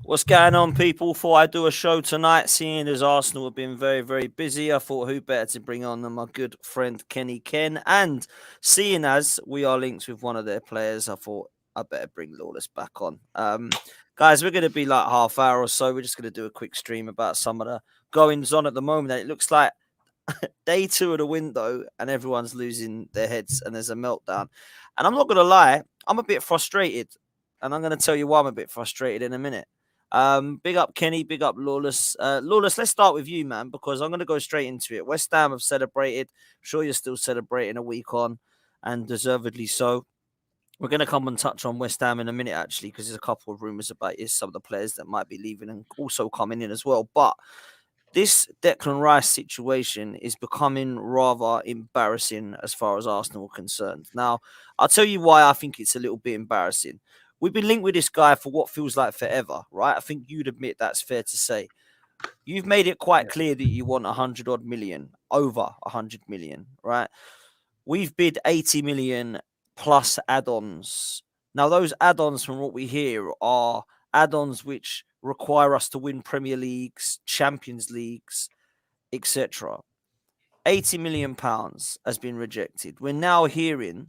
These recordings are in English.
What's going on, people? Thought I'd do a show tonight, seeing as Arsenal have been very, very busy. I thought who better to bring on than my good friend Kenny Ken. And seeing as we are linked with one of their players, I thought I better bring Lawless back on. Guys, we're going to be like half hour or so. We're just going to do a quick stream about some of the goings on at the moment. And it looks like day 2 of the window and everyone's losing their heads and there's a meltdown. And I'm not going to lie, I'm a bit frustrated. And I'm going to tell you why I'm a bit frustrated in a minute. Big up Kenny, big up Lawless. Lawless, let's start with you, man, because I'm going to go straight into it. West Ham have celebrated. I'm sure you're still celebrating a week on, and deservedly so. We're going to come and touch on West Ham in a minute, actually, because there's a couple of rumours about some of the players that might be leaving and also coming in as well. But this Declan Rice situation is becoming rather embarrassing as far as Arsenal are concerned. Now, I'll tell you why I think it's a little bit embarrassing. We've been linked with this guy for what feels like forever, right? I think you'd admit that's fair to say. You've made it quite clear that you want 100 odd million, over 100 million, right? We've bid 80 million plus add-ons. Now, those add-ons, from what we hear, are add-ons which require us to win Premier Leagues, Champions Leagues, etc. 80 million pounds has been rejected. We're now hearing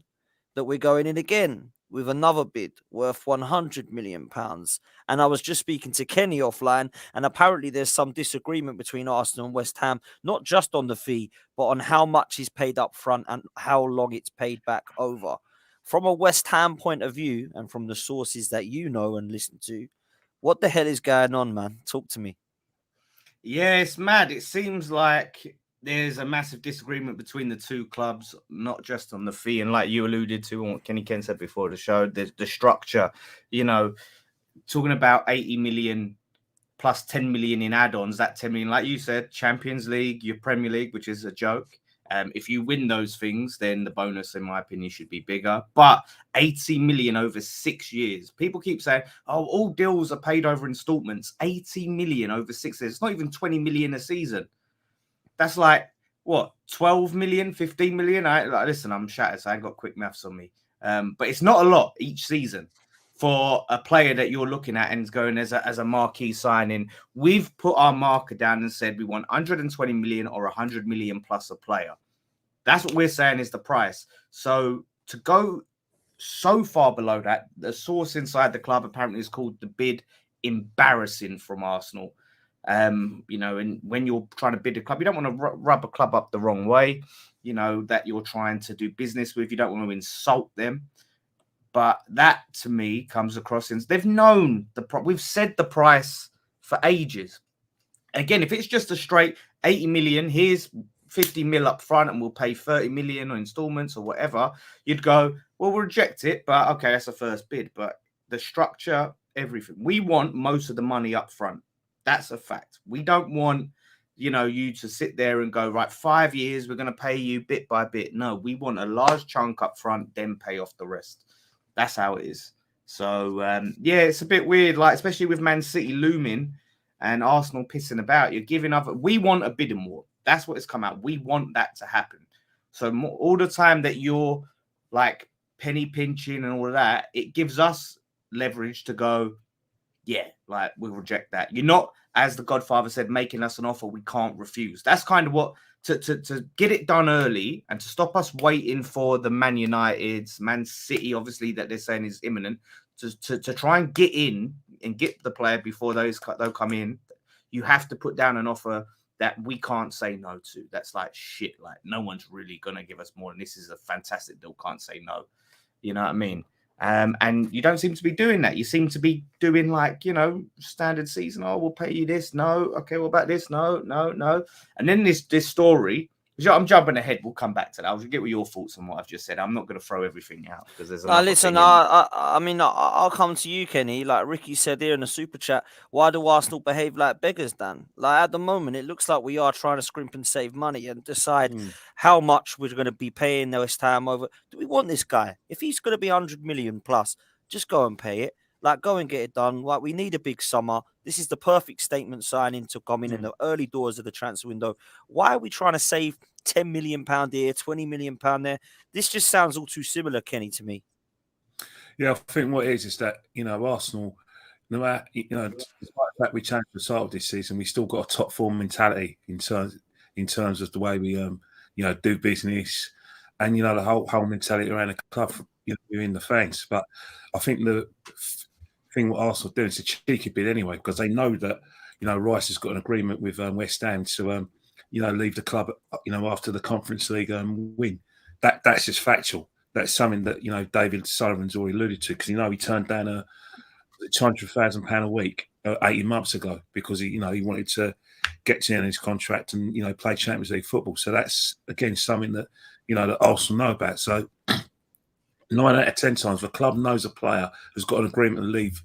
that we're going in again with another bid worth 100 million pounds. And I was just speaking to Kenny offline, and apparently there's some disagreement between Arsenal and West Ham, not just on the fee, but on how much is paid up front and how long it's paid back over. From a West Ham point of view, and from the sources that you know and listen to, what the hell is going on, man? Talk to me. Yeah, it's mad. It seems like there's a massive disagreement between the two clubs, not just on the fee. And like you alluded to, and what Kenny Ken said before the show, the structure, talking about 80 million plus 10 million in add-ons, that 10 million, like you said, Champions League, your Premier League, which is a joke. If you win those things, then the bonus, in my opinion, should be bigger. But 80 million over 6 years. People keep saying, oh, all deals are paid over installments. 80 million over 6 years. It's not even 20 million a season. That's like, what, 12 million, 15 million? Listen, I'm shattered, so I ain't got quick maths on me. But it's not a lot each season for a player that you're looking at and going as a marquee signing. We've put our marker down and said we want 120 million or 100 million plus a player. That's what we're saying is the price. So to go so far below that, the source inside the club apparently is called the bid embarrassing from Arsenal. And when you're trying to bid a club, you don't want to rub a club up the wrong way, that you're trying to do business with. You don't want to insult them. But that, to me, comes across as they've known we've said the price for ages. Again, if it's just a straight 80 million, here's 50 mil up front and we'll pay 30 million on installments or whatever, you'd go, well, we'll reject it. But okay, that's the first bid. But the structure, everything. We want most of the money up front. That's a fact. We don't want, you to sit there and go, right, 5 years, we're going to pay you bit by bit. No, we want a large chunk up front, then pay off the rest. That's how it is. So, it's a bit weird, like, especially with Man City looming and Arsenal pissing about. You're giving up. We want a bidding war. That's what it's come out. We want that to happen. So all the time that you're, like, penny pinching and all of that, it gives us leverage to go, yeah, like, we'll reject that. You're not, as the Godfather said, making us an offer we can't refuse. That's kind of what, to get it done early and to stop us waiting for the Man Uniteds, Man City, obviously, that they're saying is imminent, to try and get in and get the player before they'll come in. You have to put down an offer that we can't say no to. That's like shit. Like, no one's really going to give us more. And this is a fantastic deal. Can't say no. You know what I mean? And you don't seem to be doing that. You seem to be doing like, standard season. Oh, we'll pay you this. No. Okay, what about this? No. And then this story, I'm jumping ahead. We'll come back to that. I'll get with your thoughts on what I've just said. I'm not going to throw everything out because there's listen, I'll come to you, Kenny. Like Ricky said here in the super chat, why do Arsenal behave like beggars, Dan? Like at the moment, it looks like we are trying to scrimp and save money and decide how much we're going to be paying West Ham over. Do we want this guy? If he's going to be 100 million plus, just go and pay it. Like, go and get it done. Like, we need a big summer. This is the perfect statement signing to come in the early doors of the transfer window. Why are we trying to save £10 million here, £20 million there? This just sounds all too similar, Kenny, to me. Yeah, I think what it is that, Arsenal, no matter, despite the fact we changed the title this season, we still got a top four mentality in terms of the way we do business, and the whole mentality around the club, in the fans. But I think the thing what Arsenal do is a cheeky bit anyway, because they know that Rice has got an agreement with West Ham to leave the club after the Conference League win. That's just factual. That's something that David Sullivan's already alluded to, because he turned down a £200,000 a week 18 months ago because he wanted to get to the end of his contract and play Champions League football. So that's again something that that Arsenal know about. So 9 out of 10 times, if a club knows a player has got an agreement to leave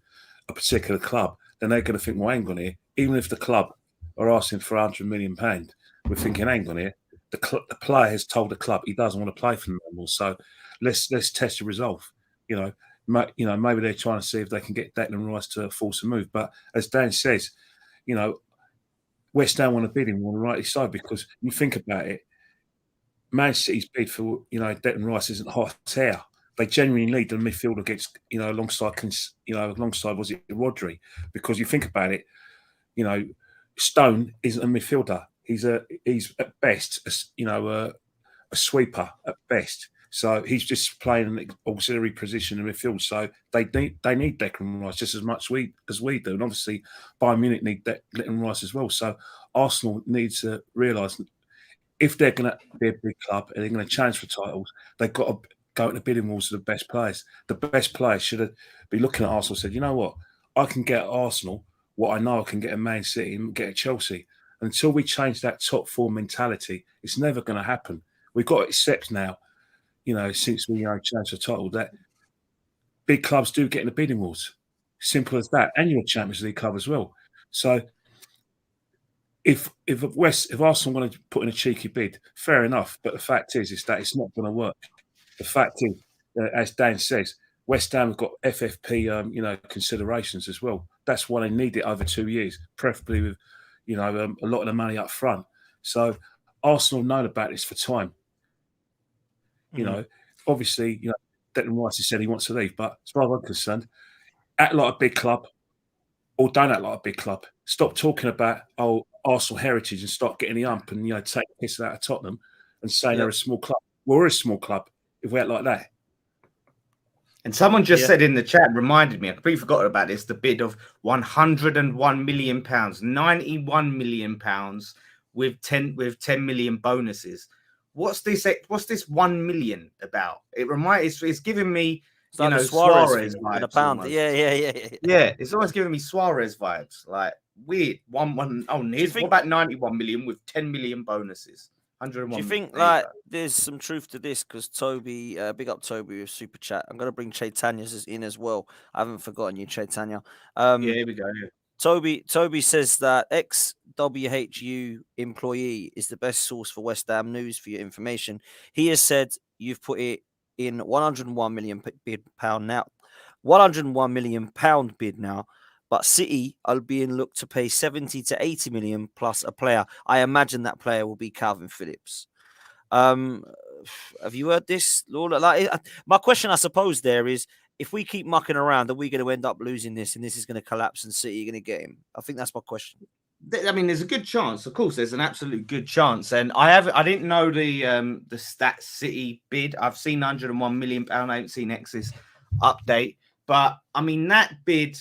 a particular club, then they're going to think, well, hang on here. Even if the club are asking for £100 million, we're thinking, hang on here. The player has told the club he doesn't want to play for them anymore. So let's test the resolve. Maybe they're trying to see if they can get Declan Rice to force a move. But as Dan says, West Ham want to bid him on the right side, because you think about it, Man City's bid for Declan Rice isn't hot air. They genuinely need the midfield against alongside was it Rodri, because you think about it, Stone isn't a midfielder. He's at best a sweeper at best. So he's just playing an auxiliary position in midfield. So they need Declan Rice just as much as we do. And obviously Bayern Munich need Declan Rice as well. So Arsenal needs to realise, if they're going to be a big club and they're going to challenge for titles, they've got to go into bidding wars for the best players. The best players should be looking at Arsenal and said, you know what, I can get at Arsenal what I know I can get at Man City and get at Chelsea. Until we change that top four mentality, it's never going to happen. We've got to accept now, since we changed the title, that big clubs do get in the bidding wars. Simple as that. And your Champions League club as well. So if Arsenal want to put in a cheeky bid, fair enough. But the fact is that it's not going to work. The fact is, as Dan says, West Ham have got FFP, considerations as well. That's why they need it over 2 years, preferably with, a lot of the money up front. So Arsenal have known about this for time. Obviously, Declan Rice has said he wants to leave, but as far as I'm concerned, act like a big club or don't act like a big club. Stop talking about Arsenal heritage and start getting the ump and take the piss out of Tottenham and saying they're a small club. Well, we're a small club if we act like that. And someone just said in the chat, reminded me, I completely forgot about this, the bid of £101 million, £91 million with 10 million bonuses. What's this 1 million about? It's giving me, Suarez vibes. A pound. Almost. Yeah. It's almost giving me Suarez vibes. Like weird. What about 91 million with 10 million bonuses? 101. Do you think there's some truth to this? Because Toby, big up Toby with Super Chat. I'm going to bring Chaitanya in as well. I haven't forgotten you, Chaitanya. Here we go. Toby says that ex-WHU employee is the best source for West Ham news for your information. He has said you've put it in £101 million pound now. £101 million pound bid now. But City are being looked to pay 70 to 80 million plus a player. I imagine that player will be Calvin Phillips. Have you heard this, Lola? My question, I suppose, there is, if we keep mucking around, are we going to end up losing this and this is going to collapse and City are going to get him? I think that's my question. I mean, there's a good chance. Of course, there's an absolute good chance. And I didn't know the Stats City bid. I've seen £101 million. I haven't seen X's update. But, I mean, that bid...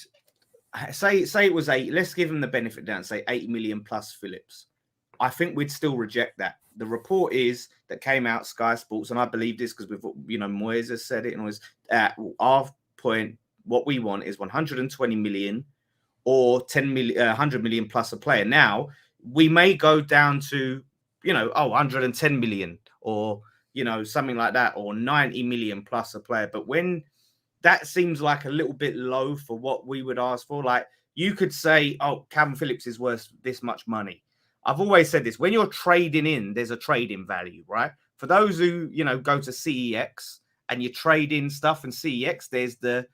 Say it was 8. Let's give him the benefit down. Say 8 million plus Phillips. I think we'd still reject that. The report is that came out Sky Sports, and I believe this because Moyes has said it, and was at our point. What we want is 120 million or 10 million, 100 million plus a player. Now we may go down to 110 million or something like that, or 90 million plus a player. But when that seems like a little bit low for what we would ask for. Like you could say, Calvin Phillips is worth this much money. I've always said this, when you're trading in, there's a trading value, right? For those who, go to CEX and you trade in stuff in CEX, there's the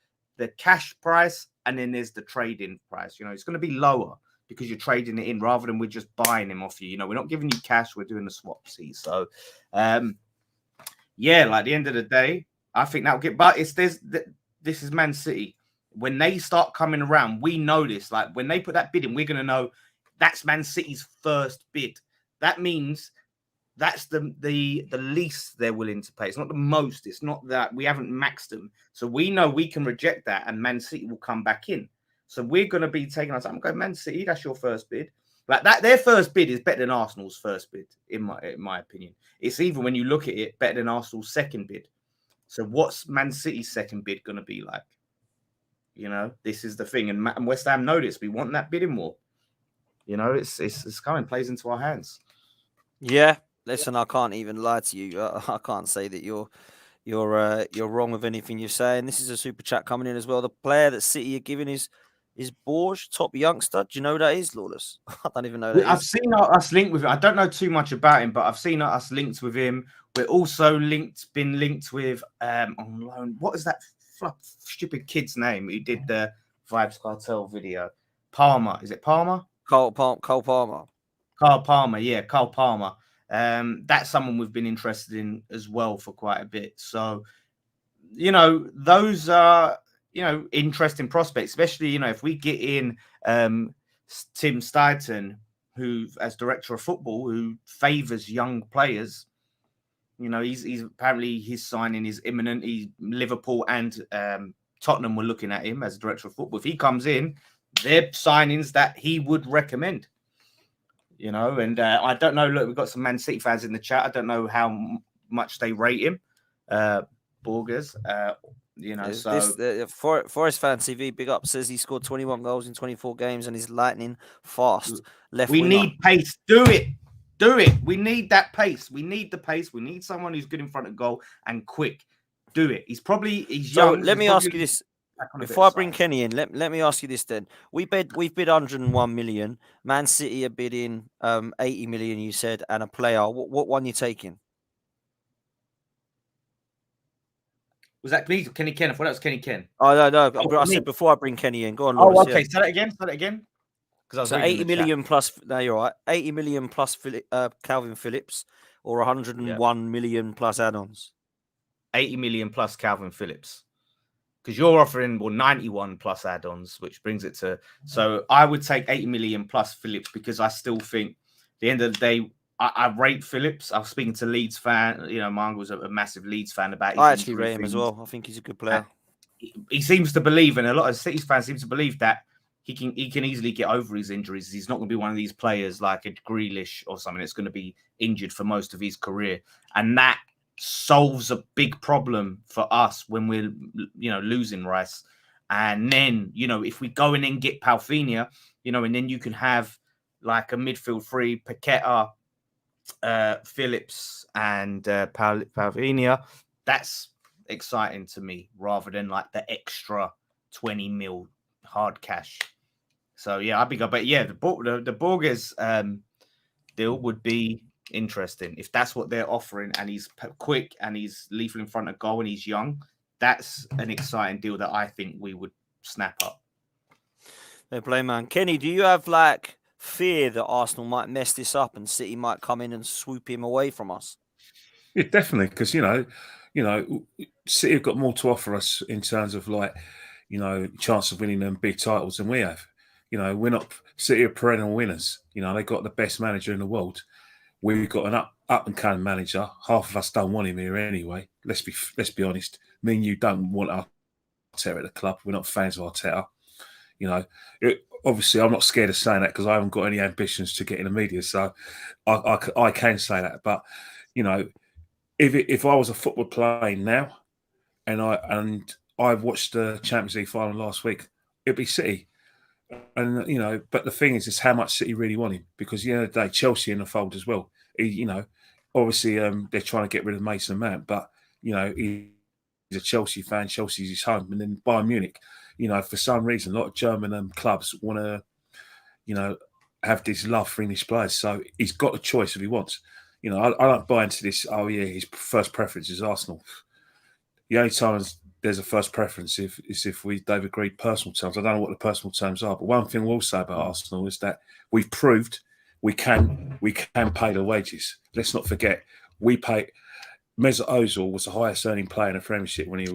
cash price and then there's the trade-in price. It's going to be lower because you're trading it in rather than we're just buying him off you. We're not giving you cash, we're doing the swap. So, at the end of the day, I think that'll get, but this is Man City. When they start coming around, we know this. Like when they put that bid in, we're going to know that's Man City's first bid. That means that's the least they're willing to pay. It's not the most. It's not that we haven't maxed them. So we know we can reject that and Man City will come back in. So we're going to be taking our time. I'm going, Man City, that's your first bid. Like that, their first bid is better than Arsenal's first bid, in my opinion. It's even when you look at it, better than Arsenal's second bid. So what's Man City's second bid going to be like? You know, this is the thing. And West Ham know this. We want that bidding war. You know, it's coming, plays into our hands. Yeah. Listen, I can't even lie to you. I can't say that you're wrong with anything you're saying. This is a super chat coming in as well. The player that City are giving is Borges, top youngster. Do you know who that is, Lawless? I don't even know that. I've seen us linked with him. I don't know too much about him, but I've seen us linked with him. We're also been linked with on loan. What is that stupid kid's name who did the Vibes Cartel video? Palmer. Is it Palmer? Cole Palmer. Carl Palmer, yeah, Carl Palmer. That's someone we've been interested in as well for quite a bit. So, you know, those are, you know, interesting prospects, especially, you know, if we get in Tim Steidten, who, as director of football, who favors young players. You know, he's apparently his signing is imminent. Liverpool and Tottenham were looking at him as director of football. If he comes in, they're signings that he would recommend. You know, and I don't know. Look, we've got some Man City fans in the chat. I don't know how much they rate him, Borges. You know, Forest Fan TV, big up, says he scored 21 goals in 24 games and he's lightning fast. We need pace. Do it. We need that pace. We need the pace. We need someone who's good in front of goal and quick. Do it. He's young. Let me ask you this. Before I bring Kenny in, let me ask you this then. We've bid 101 million. Man City are bidding 80 million, you said, and a player. What one are you taking? Was that Kenny Ken? I thought that was Kenny Ken. Oh, no. I said before I bring Kenny in. Go on, Lawrence. Oh, okay. Say that again. So 80 million plus. No, you're right. 80 million plus Calvin Phillips, or 101 million plus add-ons. 80 million plus Calvin Phillips. Because you're offering 91 plus add-ons, which brings it to. So I would take 80 million plus Phillips because I still think, at the end of the day, I rate Phillips. I was speaking to Leeds fan. You know, Mark was a massive Leeds fan about. I actually rate him as well. I think he's a good player. He seems to believe, and a lot of City fans seem to believe that he can easily get over his injuries. He's not going to be one of these players like a Grealish or something that's going to be injured for most of his career, and that solves a big problem for us when we're, you know, losing Rice. And then, you know, if we go in and get Palfinha, you know, and then you can have like a midfield three, Paqueta, Phillips and Palfinha. That's exciting to me rather than like the extra 20 mil hard cash. So yeah, I'd be good. But yeah, the Borges deal would be interesting if that's what they're offering, and he's quick and he's lethal in front of goal and he's young. That's an exciting deal that I think we would snap up. They play, man. Kenny, do you have like fear that Arsenal might mess this up and City might come in and swoop him away from us? Yeah, definitely, because you know, City have got more to offer us in terms of like, you know, chance of winning them big titles than we have. You know, we're not City are perennial winners. You know, they got the best manager in the world. We've got an up and coming manager. Half of us don't want him here anyway. Let's be honest. Me and you don't want Arteta at the club. We're not fans of Arteta. You know, obviously I'm not scared of saying that because I haven't got any ambitions to get in the media, so I can say that. But you know, if I was a football player now, and I watched the Champions League final last week, it'd be City. And you know, but the thing is how much City really want him, because at the end of the day, Chelsea in the fold as well. You know, obviously they're trying to get rid of Mason Mount, but you know, he's a Chelsea fan. Chelsea's his home, and then Bayern Munich. You know, for some reason, a lot of German clubs want to, you know, have this love for English players. So he's got a choice if he wants. You know, I don't buy into this. Oh yeah, his first preference is Arsenal. The only time there's a first preference is if they've agreed personal terms. I don't know what the personal terms are, but one thing we'll say about Arsenal is that we've proved we can pay the wages. Let's not forget, we pay. Mesut Ozil was the highest earning player in the Premiership when he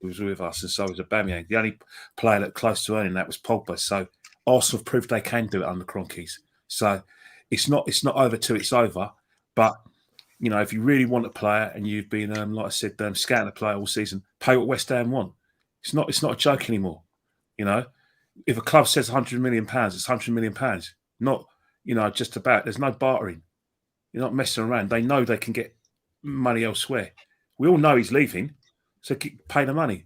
was with us, and so was Aubameyang. The only player that close to earning that was Pogba. So Arsenal have proved they can do it under Kroenkes. So it's not over till it's over. But you know, if you really want a player and you've been, like I said, scouting a player all season, pay what West Ham want. It's not a joke anymore. You know, if a club says £100 million, it's £100 million. Not, you know, just about. There's no bartering. You're not messing around. They know they can get money elsewhere. We all know he's leaving, so pay the money.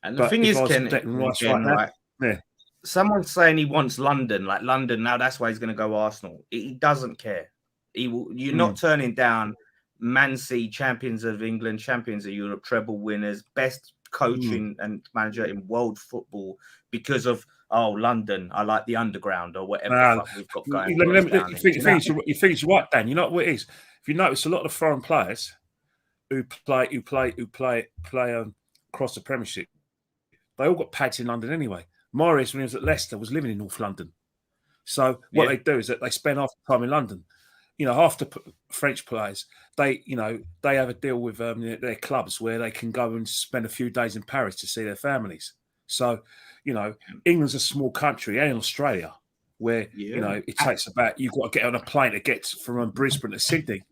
And the thing is, Ken, right, yeah. Someone's saying he wants London, like London. Now that's why he's going to go Arsenal. He doesn't care. He will. You're not turning down Man City, champions of England, champions of Europe, treble winners, best coaching and manager in world football because of London. I like the underground or whatever the fuck we've got going. You think it's right, Dan? You know what it is? If you notice, a lot of foreign players who play across the Premiership, they all got pads in London anyway. Morris, when he was at Leicester, was living in North London. So what they do is that they spend half the time in London. You know, half the French players, they have a deal with their clubs where they can go and spend a few days in Paris to see their families. So, you know, England's a small country, and Australia, where you know it takes about, you've got to get on a plane to get from Brisbane to Sydney.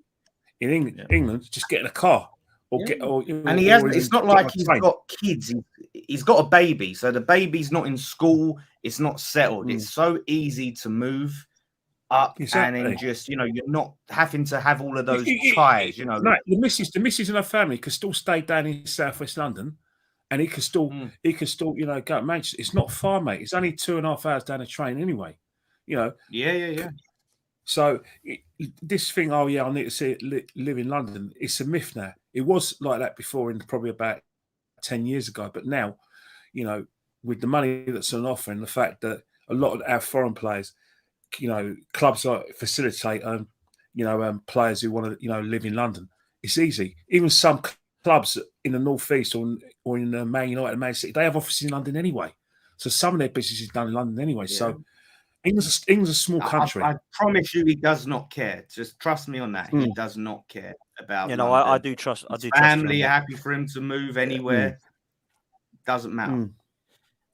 In England, just get in a car. And he hasn't. It's not like he's got kids. He's got a baby, so the baby's not in school. It's not settled. It's so easy to move up and then just, you know, you're not having to have all of those ties. You know, no, the missus and her family could still stay down in southwest London, and he can still, you know, go to Manchester. It's not far, mate. It's only 2.5 hours down the train anyway. You know. Yeah. So this thing, I need to live in London. It's a myth now. It was like that before, in probably about 10 years ago. But now, you know, with the money that's on offer and the fact that a lot of our foreign players, you know, clubs like facilitate, players who want to, you know, live in London. It's easy. Even some clubs in the North East or in Man United and Man City, they have offices in London anyway. So some of their business is done in London anyway. Yeah. So England's a small country. I promise you, he does not care. Just trust me on that. He does not care about. You know, London. I do trust. Family are happy for him to move anywhere. Doesn't matter.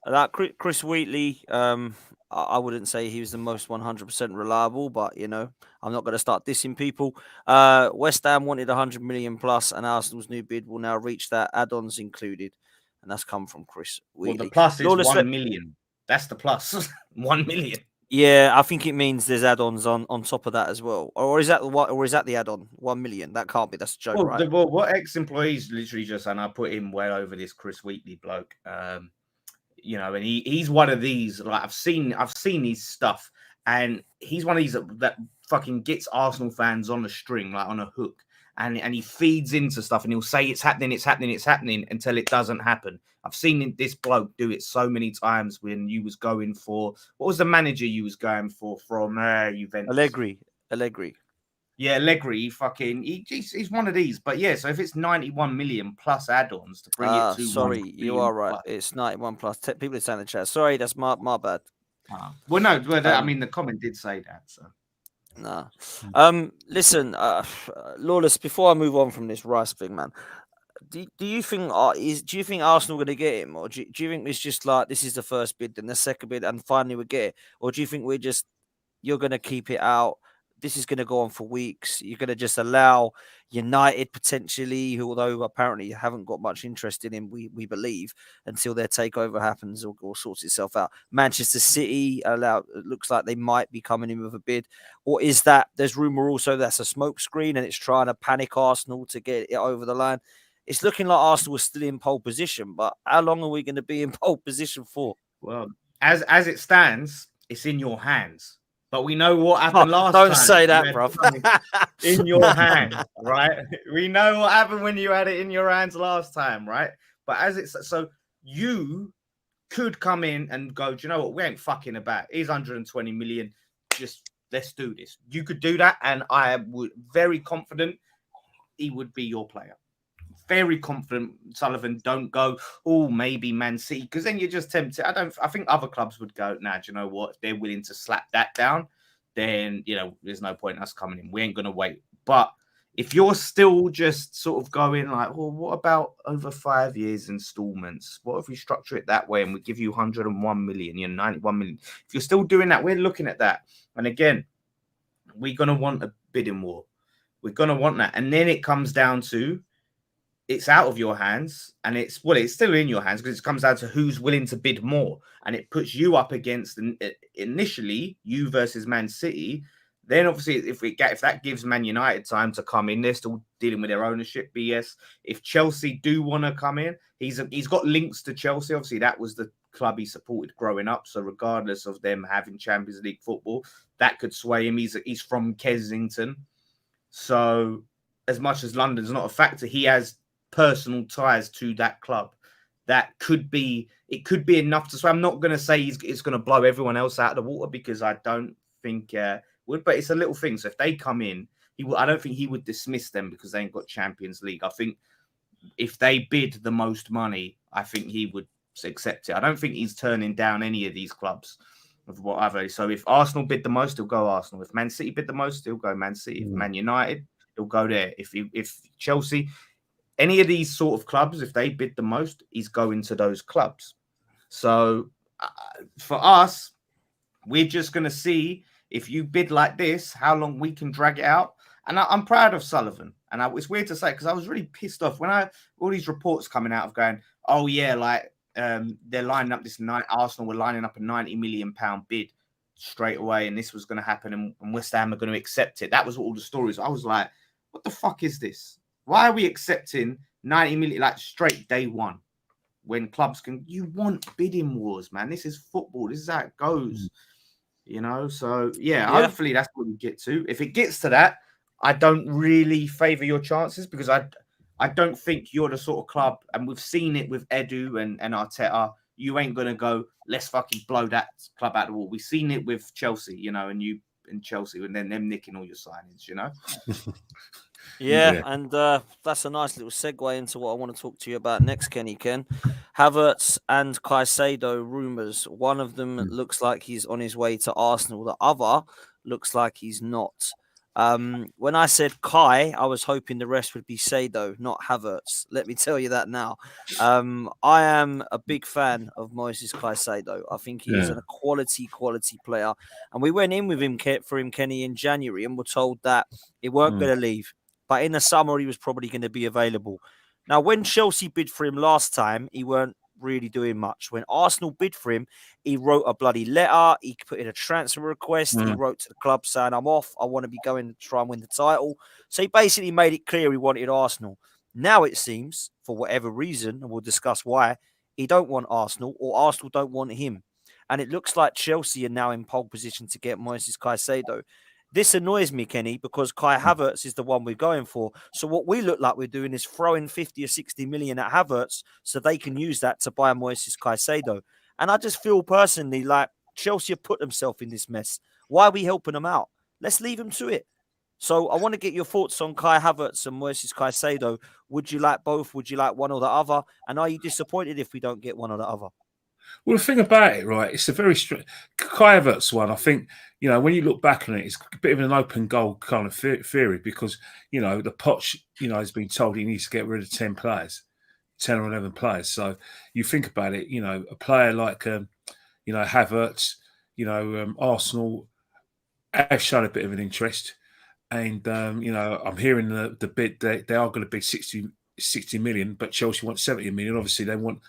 That Chris Wheatley, I wouldn't say he was the most 100% reliable, but you know, I'm not going to start dissing people. West Ham wanted 100 million plus, and Arsenal's new bid will now reach that, add-ons included, and that's come from Chris Wheatley. Well, the plus is 1 million. That's the plus. 1 million. Yeah, I think it means there's add-ons on top of that as well. Or is that the add-on? 1 million? That can't be. That's a joke, right? Well, what ex-employees literally just, and I put him well over this Chris Wheatley bloke. You know, and he's one of these. Like I've seen his stuff, and he's one of these that fucking gets Arsenal fans on a string, like on a hook. And he feeds into stuff, and he'll say it's happening until it doesn't happen. I've seen this bloke do it so many times when you was going for, what was the manager you was going for from Juventus? Allegri. Yeah, Allegri. He's one of these. But yeah, so if it's 91 million plus add-ons to bring it to, sorry, you are right. It's 91 plus. People are saying in the chat. Sorry, that's my bad. Well, no, I mean the comment did say that. So. No. Listen, Lawless, before I move on from this Rice thing, man, do you think Arsenal going to get him, or do you think it's just like this is the first bid, then the second bid, and finally we get it, or do you think you're going to keep it out? This is going to go on for weeks. You're going to just allow United potentially, who although apparently haven't got much interest in him, we believe, until their takeover happens or sorts itself out. Manchester City looks like they might be coming in with a bid. Or is that, there's rumour also that's a smokescreen and it's trying to panic Arsenal to get it over the line. It's looking like Arsenal is still in pole position, but how long are we going to be in pole position for? Well, as it stands, it's in your hands. But we know what happened last time. Don't say that, bro. In your hands, right? We know what happened when you had it in your hands last time, right? But so you could come in and go, do you know what? We ain't fucking about. He's 120 million. Just let's do this. You could do that, and I would very confident he would be your player. Very confident, Sullivan. Don't go, maybe Man City, because then you're just tempted. I think other clubs would go, nah, do you know what? If they're willing to slap that down, then, you know, there's no point in us coming in. We ain't going to wait. But if you're still just sort of going like, well, what about over 5 years installments? What if we structure it that way and we give you 101 million, 91 million? If you're still doing that, we're looking at that. And again, we're going to want a bidding war. We're going to want that. And then it comes down to, it's out of your hands, and it's still in your hands because it comes down to who's willing to bid more. And it puts you up against, initially, you versus Man City. Then obviously, if that gives Man United time to come in, they're still dealing with their ownership BS. If Chelsea do want to come in, he's got links to Chelsea. Obviously, that was the club he supported growing up. So regardless of them having Champions League football, that could sway him. He's from Kensington, so as much as London's not a factor, he has personal ties to that club. That could be enough to. So I'm not going to say it's going to blow everyone else out of the water, because I don't think would, but it's a little thing. So if they come in, I don't think he would dismiss them because they ain't got Champions League. I think if they bid the most money, I think he would accept it. I don't think he's turning down any of these clubs of whatever. So if Arsenal bid the most, he'll go Arsenal. If Man City bid the most, he'll go Man City. If Man United, he'll go there. If Chelsea, any of these sort of clubs, if they bid the most, he's going to those clubs. So for us, we're just going to see if you bid like this, how long we can drag it out. And I'm proud of Sullivan. And it's weird to say, because I was really pissed off when all these reports coming out of going, oh yeah, like they're lining up this night. Arsenal were lining up a £90 million bid straight away, and this was going to happen, and West Ham are going to accept it. That was all the stories. I was like, what the fuck is this? Why are we accepting 90 million like straight day one when clubs can? You want bidding wars, man. This is football. This is how it goes, you know? So, yeah, hopefully that's what we get to. If it gets to that, I don't really favour your chances, because I don't think you're the sort of club, and we've seen it with Edu and Arteta, you ain't going to go, let's fucking blow that club out of the wall. We've seen it with Chelsea, you know, and Chelsea, and then them nicking all your signings, you know? Yeah, and that's a nice little segue into what I want to talk to you about next, Kenny Ken. Havertz and Caicedo rumours. One of them looks like he's on his way to Arsenal. The other looks like he's not. When I said Kai, I was hoping the rest would be Sado, not Havertz. Let me tell you that now. I am a big fan of Moises Caicedo. I think he is a quality player. And we went in with him for him, Kenny, in January, and were told that he weren't going to leave. But in the summer, he was probably going to be available. Now, when Chelsea bid for him last time, he weren't really doing much. When Arsenal bid for him, he wrote a bloody letter. He put in a transfer request. He wrote to the club saying, I'm off. I want to be going to try and win the title. So he basically made it clear he wanted Arsenal. Now it seems, for whatever reason, and we'll discuss why, he don't want Arsenal, or Arsenal don't want him. And it looks like Chelsea are now in pole position to get Moises Caicedo. This annoys me, Kenny, because Kai Havertz is the one we're going for. So what we look like we're doing is throwing 50 or 60 million at Havertz so they can use that to buy Moises Caicedo. And I just feel personally like Chelsea have put themselves in this mess. Why are we helping them out? Let's leave them to it. So I want to get your thoughts on Kai Havertz and Moises Caicedo. Would you like both? Would you like one or the other? And are you disappointed if we don't get one or the other? Well, the thing about it, right, it's a very Kai Havertz one. I think, you know, when you look back on it, it's a bit of an open goal kind of theory, because, you know, the Poch, you know, has been told he needs to get rid of 10 or 11 players. So you think about it, you know, a player like, you know, Havertz, you know, Arsenal have shown a bit of an interest. And, you know, I'm hearing the bid, they are going to bid 60 million, but Chelsea want 70 million. Obviously, they want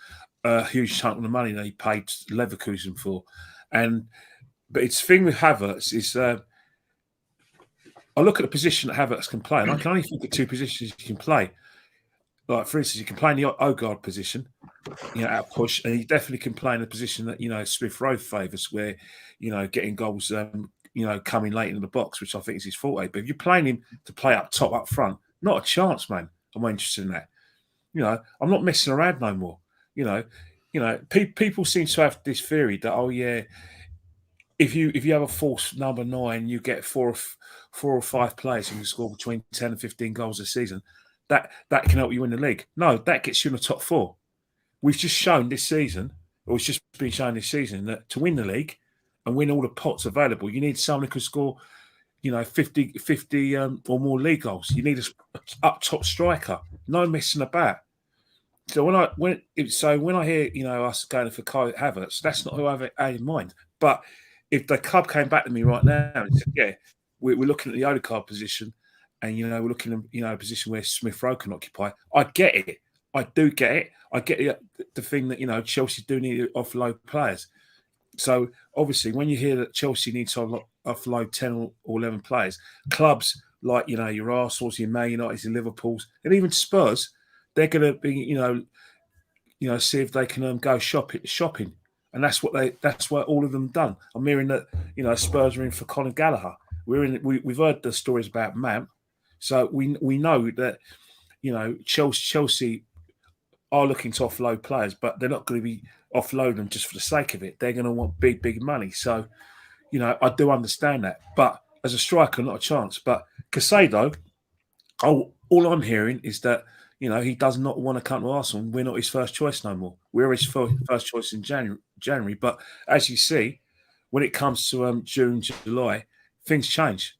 a huge chunk of the money they paid Leverkusen for. But it's the thing with Havertz is I look at the position that Havertz can play, and I can only think of two positions he can play. Like, for instance, he can play in the Odegaard position, you know, out push, and he definitely can play in a position that, you know, Smith Rowe favours, where, you know, getting goals, you know, coming late into the box, which I think is his forte. But if you're playing him to play up top, up front, not a chance, man. I'm not interested in that. You know, I'm not messing around no more. You know, people seem to have this theory that, oh yeah, if you have a false number 9, you get four or five players who can score between 10 and 15 goals a season. That can help you win the league. No, that gets you in the top 4. We've just shown this season, or it's just been shown this season, that to win the league and win all the pots available, you need someone who can score 50 or more league goals. You need a up top striker. No messing about. So when I hear us going for Kai Havertz, that's not who I have in mind. But if the club came back to me right now and said, "Yeah, we're looking at the Odegaard position, and we're looking at a position where Smith Rowe can occupy," I get it. I do get it. I get the thing that Chelsea do need to offload players. So obviously, when you hear that Chelsea needs to offload 10 or 11 players, clubs like your Arsenal's, your Man United's, your Liverpool's, and even Spurs, they're going to be see if they can go shopping, and that's what all of them done. I'm hearing that Spurs are in for Conor Gallagher. We've heard the stories about Mount, so we know that Chelsea are looking to offload players, but they're not going to be offloading them just for the sake of it. They're going to want big money. So, I do understand that. But as a striker, not a chance. But Caicedo, all I'm hearing is that, he does not want to come to Arsenal. We're not his first choice no more. We're his first choice in January. But as you see, when it comes to June, July, things change.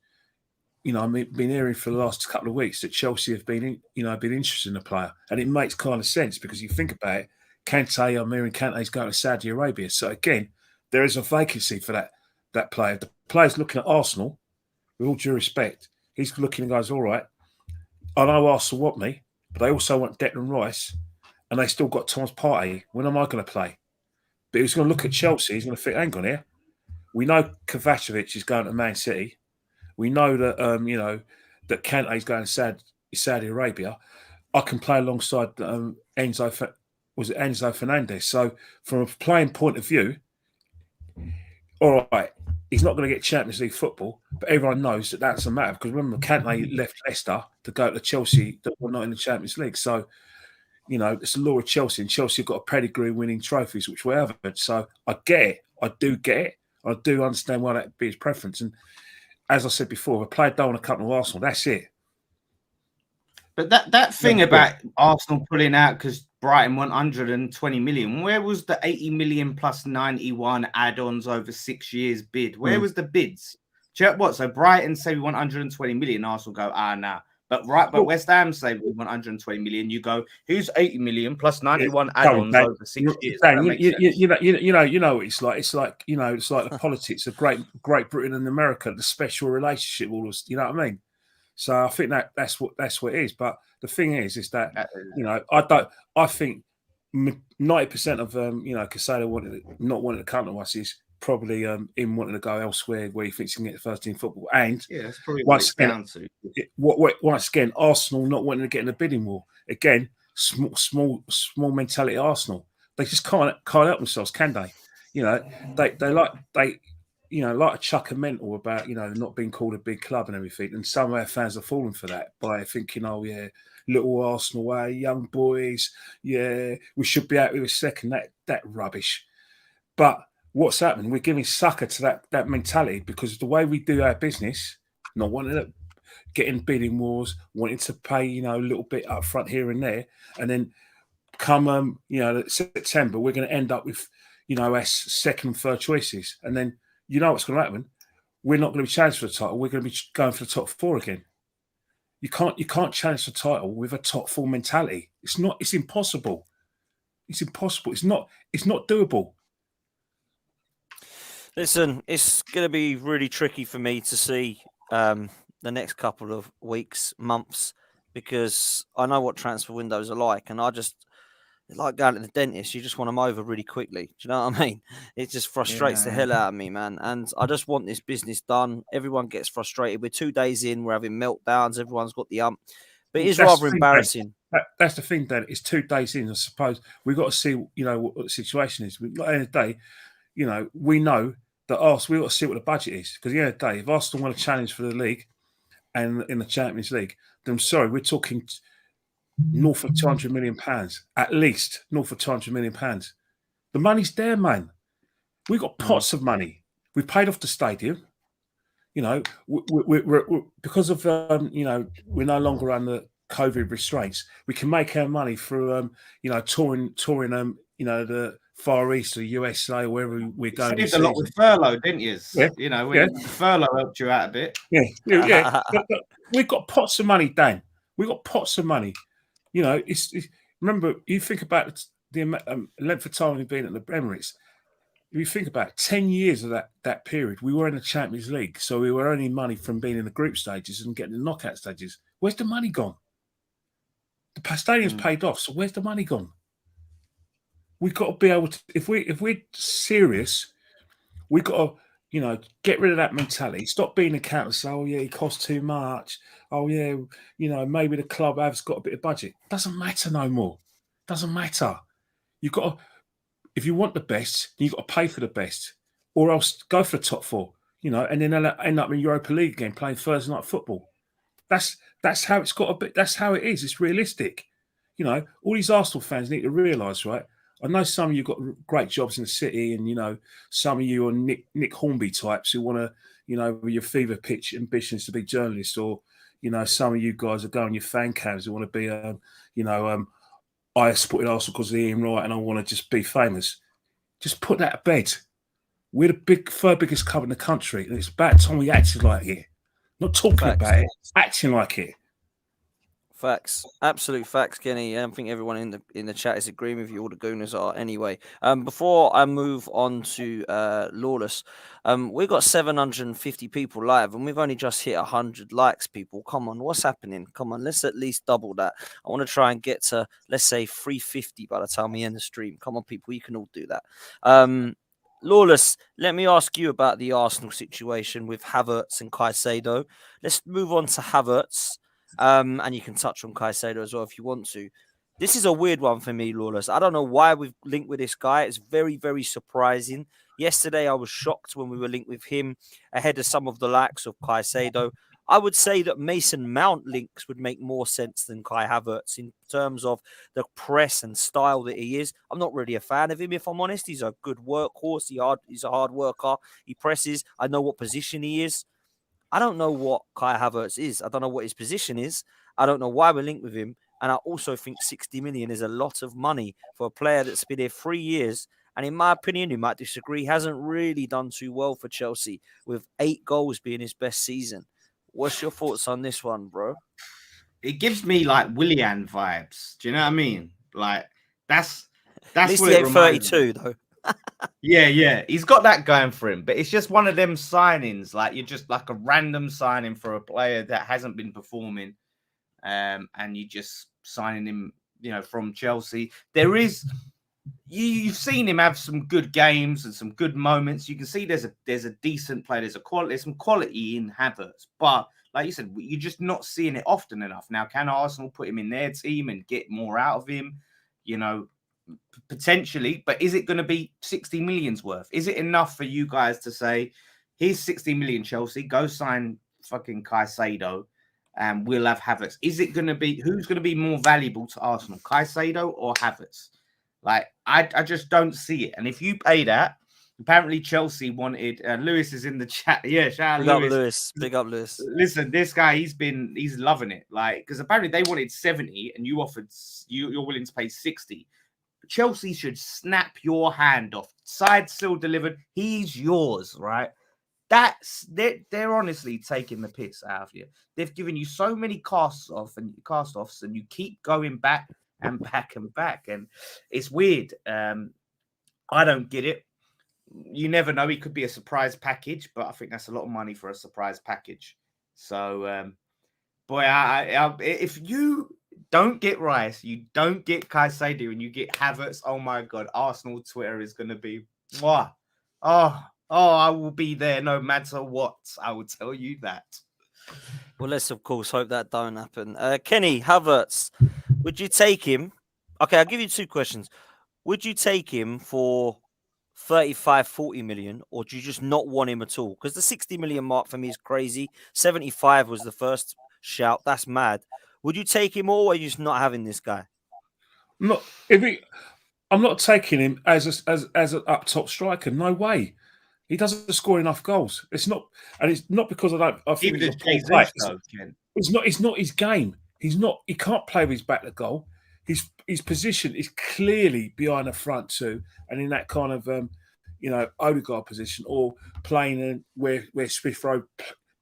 I've been hearing for the last couple of weeks that Chelsea have been interested in the player, and it makes kind of sense because you think about it. I'm hearing Kante's going to Saudi Arabia, so again, there is a vacancy for that player. The player's looking at Arsenal, with all due respect. He's looking and goes, "All right, I know Arsenal want me, but they also want Declan Rice, and they still got Thomas Partey. When am I going to play?" But he's going to look at Chelsea. He's going to think, "Hang on here. We know Kovacic is going to Man City. We know that that Kante is going to Saudi Arabia. I can play alongside Enzo Fernandez." So from a playing point of view, all right, he's not going to get Champions League football, but everyone knows that that's a matter because remember Kante left Leicester to go to Chelsea that were not in the Champions League. So it's the law of Chelsea, and Chelsea have got a pedigree winning trophies, which we haven't. So I get it. I do get it. I do understand why that would be his preference. And as I said before, if a player don't want to come to Arsenal, that's it. But that thing about Arsenal pulling out because Brighton want 120 million, where was the 80 million plus 91 add-ons over 6 years bid? Where was the bids? What? So Brighton say we want 120 million, Arsenal go, nah. But West Ham say we want 120 million. You go, who's 80 million plus 91 add-ons over 6 years? You know what it's like. It's like the politics of Great Britain and America, the special relationship, all this. You know what I mean? So I think that's what it is. But the thing is that I think 90% of Caicedo not wanting to come to us is probably him wanting to go elsewhere where he thinks he can get the first team football. And that's probably once again, Arsenal not wanting to get in the bidding war. Again, small mentality Arsenal. They just can't help themselves, can they? They like to chuck a mental about not being called a big club and everything. And some of our fans are falling for that by thinking, "Oh yeah, little Arsenal, young boys, yeah, we should be out with a second." That rubbish. But what's happening? We're giving sucker to that mentality because of the way we do our business, not wanting to get in bidding wars, wanting to pay a little bit up front here and there, and then come September we're going to end up with our second and third choices, and then what's going to happen? We're not going to be challenged for the title. We're going to be going for the top four again. You can't challenge the title with a top four mentality. It's impossible. It's impossible. It's not doable. Listen, it's going to be really tricky for me to see the next couple of weeks, months, because I know what transfer windows are like, and it's like going to the dentist. You just want them over really quickly. Do you know what I mean? It just frustrates the hell out of me, man. And I just want this business done. Everyone gets frustrated. We're 2 days in. We're having meltdowns. Everyone's got the ump. But it is rather embarrassing. That's the thing, Dan. It's 2 days in. I suppose we've got to see, what the situation is. At the end of the day, we know that we've got to see what the budget is. Because at the end of the day, if Arsenal want to challenge for the league and in the Champions League, then I'm sorry, we're talking north of £200 million, at least north of £200 million. The money's there, man. We've got pots of money. We paid off the stadium. We're because of we're no longer under COVID restraints. We can make our money through touring the Far East or USA or wherever we're going saved this a lot season. with furlough, didn't you? Yeah, You know, yeah. furlough helped you out a bit. Yeah. But we've got pots of money, Dan. We've got pots of money. You know, it's remember, you think about the length of time we've been at the Emirates. If you think about it, 10 years of that period, we were in the Champions League. So we were earning money from being in the group stages and getting the knockout stages. Where's the money gone? The stadium's paid off. So where's the money gone? We've got to be able to, if we're serious, we've got to, you know, get rid of that mentality. Stop being accountants. Say, oh yeah, it costs too much. Oh yeah, you know, maybe the club has got a bit of budget. Doesn't matter no more. Doesn't matter. You've got to, if you want the best, you've got to pay for the best, or else go for the top four. You know, and then they'll end up in Europa League again, playing Thursday night football. That's how it's got to be. That's how it is. It's realistic. You know, all these Arsenal fans need to realise, right? I know some of you got great jobs in the city, and you know some of you are Nick Hornby types who want to, you know, with your fever pitch ambitions to be journalists, or you know, some of you guys are going your fan cams who want to be, you know, I supported Arsenal because of Ian Wright, and I want to just be famous. Just put that to bed. We're the third biggest club in the country, and it's about time we acted like it. Not talking about it, acting like it. Facts, absolute facts, Kenny. I think everyone in the chat is agreeing with you. All the Gooners are anyway. Before I move on to Lawless, we've got 750 people live, and we've only just hit 100 likes. People, come on, what's happening? Come on, let's at least double that. I want to try and get to, let's say, 350 by the time we end the stream. Come on, people, you can all do that. Lawless, let me ask you about the Arsenal situation with Havertz and Caicedo. Let's move on to Havertz. And you can touch on Caicedo as well if you want to. This is a weird one for me, Lawless. I don't know why we've linked with this guy. It's very, very surprising. Yesterday, I was shocked when we were linked with him ahead of some of the likes of Caicedo. I would say that Mason Mount links would make more sense than Kai Havertz in terms of the press and style that he is. I'm not really a fan of him, if I'm honest. He's a good workhorse. He's a hard worker. He presses. I know what position he is. I don't know what Kai Havertz is. I don't know what his position is. I don't know why we're linked with him. And I also think 60 million is a lot of money for a player that's been here 3 years. And in my opinion, you might disagree, hasn't really done too well for Chelsea, with 8 goals being his best season. What's your thoughts on this one, bro? It gives me like Willian vibes. Do you know what I mean? Like that's at least what he it ain't 32 though. Yeah. He's got that going for him, but it's just one of them signings. Like you're just like a random signing for a player that hasn't been performing, and you just signing him, you know, from Chelsea. There is, you've seen him have some good games and some good moments. You can see there's a decent player. There's some quality in Havertz, but like you said, you're just not seeing it often enough. Now, can Arsenal put him in their team and get more out of him? You know, potentially, but is it going to be 60 million's worth? Is it enough for you guys to say, here's 60 million, Chelsea, go sign fucking Caicedo and we'll have Havertz? Is it going to be, who's going to be more valuable to Arsenal, Caicedo or Havertz? Like, I just don't see it. And if you pay that, apparently Chelsea wanted, Lewis is in the chat. Yeah, shout out Lewis. Big up Lewis. Listen, this guy, he's loving it. Like, because apparently they wanted 70 and you offered, you're willing to pay 60. Chelsea should snap your hand off. Side still delivered. He's yours, right? They're honestly taking the piss out of you. They've given you so many cast-offs, and you keep going back and back and back, and it's weird. I don't get it. You never know. It could be a surprise package, but I think that's a lot of money for a surprise package. So, boy, if you don't get Rice, you don't get Caicedo, and you get Havertz, oh my God, Arsenal Twitter is going to be, oh, I will be there no matter what. I will tell you that. Well, let's, of course, hope that don't happen. Kenny, Havertz, would you take him? Okay, I'll give you 2 questions. Would you take him for 35, 40 million, or do you just not want him at all? Because the 60 million mark for me is crazy. 75 was the first shout. That's mad. Would you take him, or are you just not having this guy? I'm not taking him as an up top striker. No way. He doesn't score enough goals. It's not because I think he's a poor player. It's not his game. He can't play with his back to goal. his position is clearly behind the front two, and in that kind of Odegaard position, or playing where Smith Rowe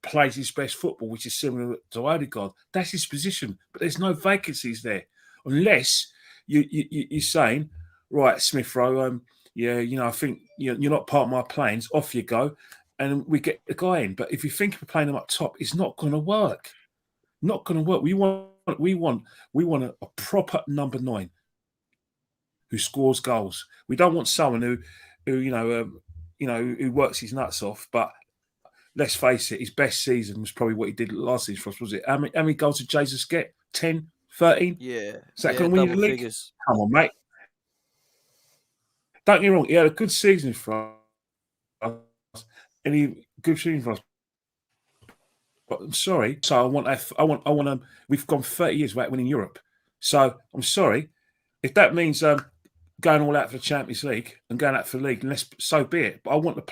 plays his best football, which is similar to Odegaard. That's his position, but there's no vacancies there unless you're saying, right, Smith Rowe, I think you're not part of my plans. Off you go, and we get the guy in. But if you think of playing him up top, it's not going to work. Not going to work. We want a proper number 9 who scores goals. We don't want someone who works his nuts off. But let's face it, his best season was probably what he did last season for us. Was it? How many goals did Jesus get? 10, 13? Yeah. Is that going to win the league? Figures. Come on, mate. Don't get me wrong. He had a good season for us. Good season for us. But I'm sorry. So I want. We've gone 30 years without winning Europe. So I'm sorry if that means going all out for the Champions League and going out for the league. And so be it. But I want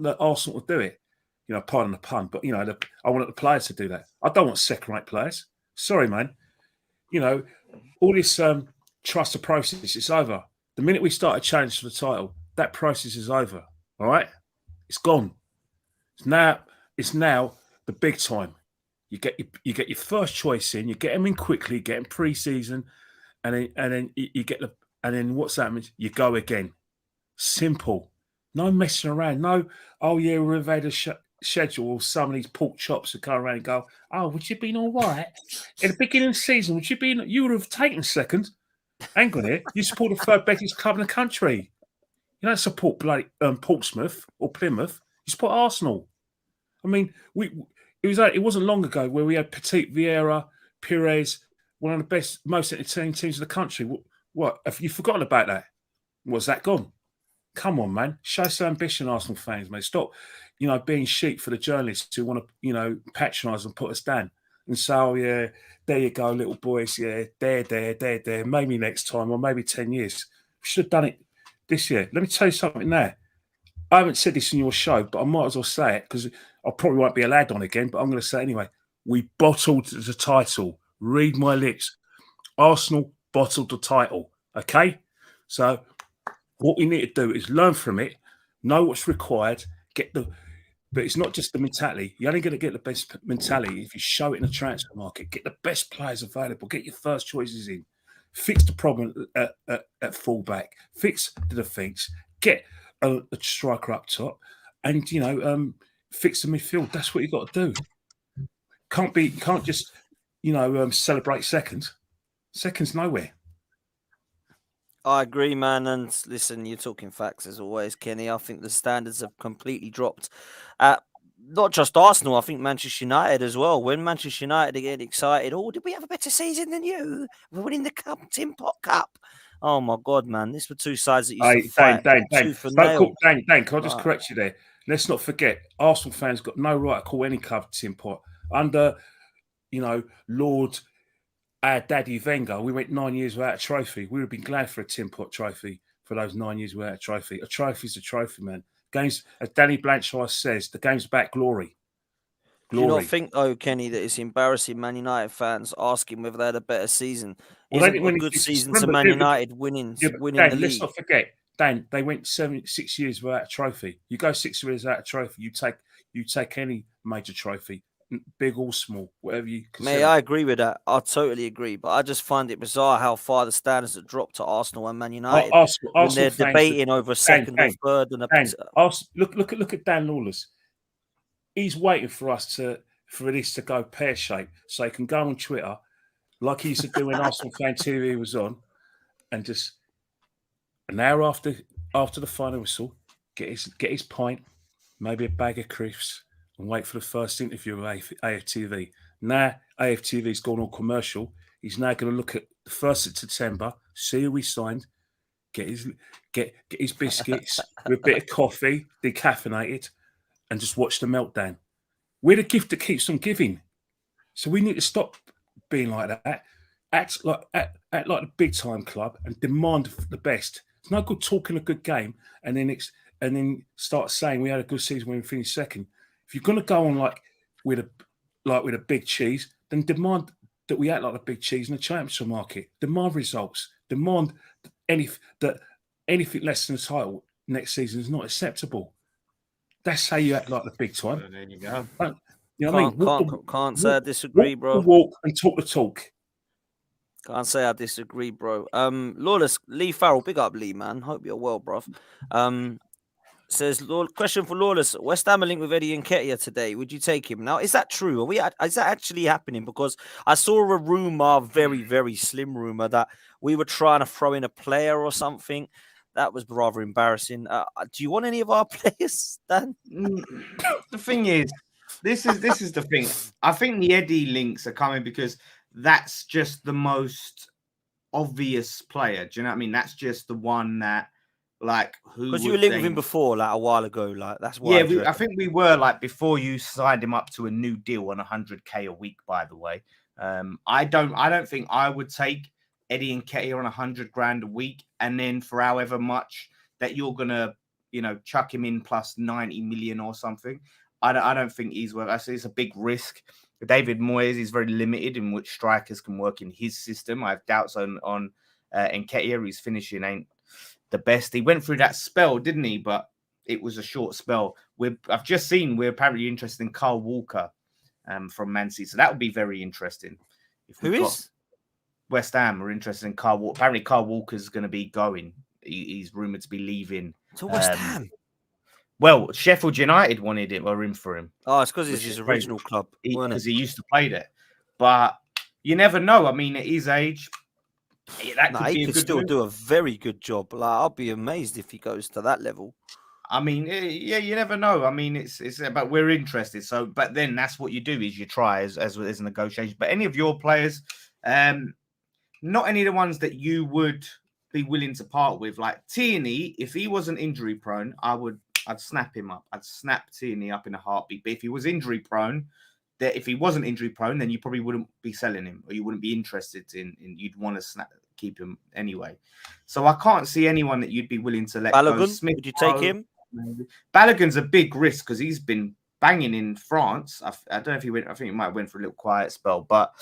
the Arsenal to do it. Pardon the pun, but I want the players to do that. I don't want second-rate players. Sorry, man. All this trust the process. It's over. The minute we start a challenge for the title, that process is over. All right, it's gone. It's now the big time. You get your first choice in. You get them in quickly. Get them pre-season, and then you get and then what's that means? You go again. Simple. No messing around. No. Oh yeah, we've had a schedule. Some of these pork chops that come around and go. Oh, would you have been all right at the beginning of the season? Would you been? You would have taken second. Hang on here. You support the third best club in the country. You don't support bloody Portsmouth or Plymouth. You support Arsenal. I mean, it wasn't long ago where we had Petit, Vieira, Pires, one of the best, most entertaining teams in the country. What have you forgotten about that? What's that gone? Come on, man. Show some ambition, Arsenal fans, mate. Stop, being sheep for the journalists who want to, patronise and put us down. And say, oh, yeah, there you go, little boys. Yeah, there. Maybe next time or maybe 10 years. We should have done it this year. Let me tell you something there. I haven't said this in your show, but I might as well say it because I probably won't be allowed on again, but I'm going to say it anyway. We bottled the title. Read my lips. Arsenal bottled the title. Okay? So what we need to do is learn from it, know what's required, but it's not just the mentality. You're only going to get the best mentality if you show it in the transfer market. Get the best players available. Get your first choices in. Fix the problem at fullback. Fix the defence. Get a striker up top, and fix the midfield. That's what you got to do. Can't just celebrate seconds. Seconds nowhere. I agree, man. And listen, you're talking facts as always, Kenny. I think the standards have completely dropped at not just Arsenal. I think Manchester United as well. When Manchester United get excited, oh, did we have a better season than you? We're winning the Tin Pot Cup. Oh my God, man! These were two sides that used to fight. Dan, can I just correct you there? Let's not forget, Arsenal fans got no right to call any club Tin Pot. Under, Lord, our daddy Wenger, we went 9 years without a trophy. We would have been glad for a Tin Pot trophy for those 9 years without a trophy. A trophy's a trophy, man. Games, as Danny Blanchard says, the game's about glory. Do you not think, though, Kenny, that it's embarrassing Man United fans asking whether they had a better season? Well, Isn't a good season to Man United winning Dan, the league? Let's not forget, Dan, they went 6 years without a trophy. You go 6 years without a trophy, you take any major trophy, big or small, whatever you consider. Mate, I agree with that. I totally agree. But I just find it bizarre how far the standards have dropped to Arsenal and Man United when they're debating over second or third. Look at Dan Lawless. He's waiting for this to go pear-shaped so he can go on Twitter like he used to do when Arsenal Fan TV was on and just an hour after the final whistle, get his pint, maybe a bag of crisps and wait for the first interview with AFTV. Now AFTV's gone on commercial. He's now going to look at the 1st of September, see who we signed, get his biscuits with a bit of coffee, decaffeinated, and just watch the meltdown. We're the gift that keeps on giving. So we need to stop being like that. Act like the big time club and demand the best. It's no good talking a good game and then start saying we had a good season when we finished second. If you're going to go on like with a big cheese, then demand that we act like the big cheese in the championship market. Demand results. Demand anything less than the title next season is not acceptable. That's how you act like the big time. Well, there you go. You know what I mean? Can't say I disagree, bro. Walk and talk the talk. Can't say I disagree, bro. Lawless, Lee Farrell, big up Lee, man. Hope you're well, bruv. Says, question for Lawless. West Ham are linked with Eddie Nketiah today. Would you take him? Now, is that true? Is that actually happening? Because I saw a rumor, very, very slim rumor, that we were trying to throw in a player or something. That was rather embarrassing. Do you want any of our players, Dan? The thing is, this is the thing. I think the Eddie links are coming because that's just the most obvious player. Do you know what I mean? That's just the one that, like, who? Because you were linked with him before, like a while ago. Like that's why. Yeah, I think we were, like, before you signed him up to a new deal on 100K a week. By the way, I don't think I would take Eddie Nketiah on 100 grand a week, and then for however much that you're gonna, chuck him in plus 90 million or something. I don't think he's worth. I say it's a big risk. David Moyes is very limited in which strikers can work in his system. I have doubts on Nketiah. His finishing ain't the best. He went through that spell, didn't he? But it was a short spell. I've just seen we're apparently interested in Kyle Walker from Man City, so that would be very interesting. Who is? West Ham are interested in Kyle Walker. Apparently, Kyle Walker's going to be going. He's rumored to be leaving to West Ham. Well, Sheffield United wanted him or in for him. Oh, it's because it's his original club. Because he used to play there. But you never know. I mean, at his age, he could still do a very good job. Like, I'll be amazed if he goes to that level. I mean, yeah, you never know. I mean, it's but we're interested. So, but then that's what you do is you try as a negotiation. But any of your players, not any of the ones that you would be willing to part with, like Tierney, if he wasn't injury prone, I'd snap him up. I'd snap Tierney up in a heartbeat. But if he was injury prone, if he wasn't injury prone, then you probably wouldn't be selling him, or you wouldn't be interested in you'd want to keep him anyway. So I can't see anyone that you'd be willing to let go. Smith, would you take him? Maybe. Balogun's a big risk because he's been banging in France. I don't know if he went. I think he might have went for a little quiet spell, but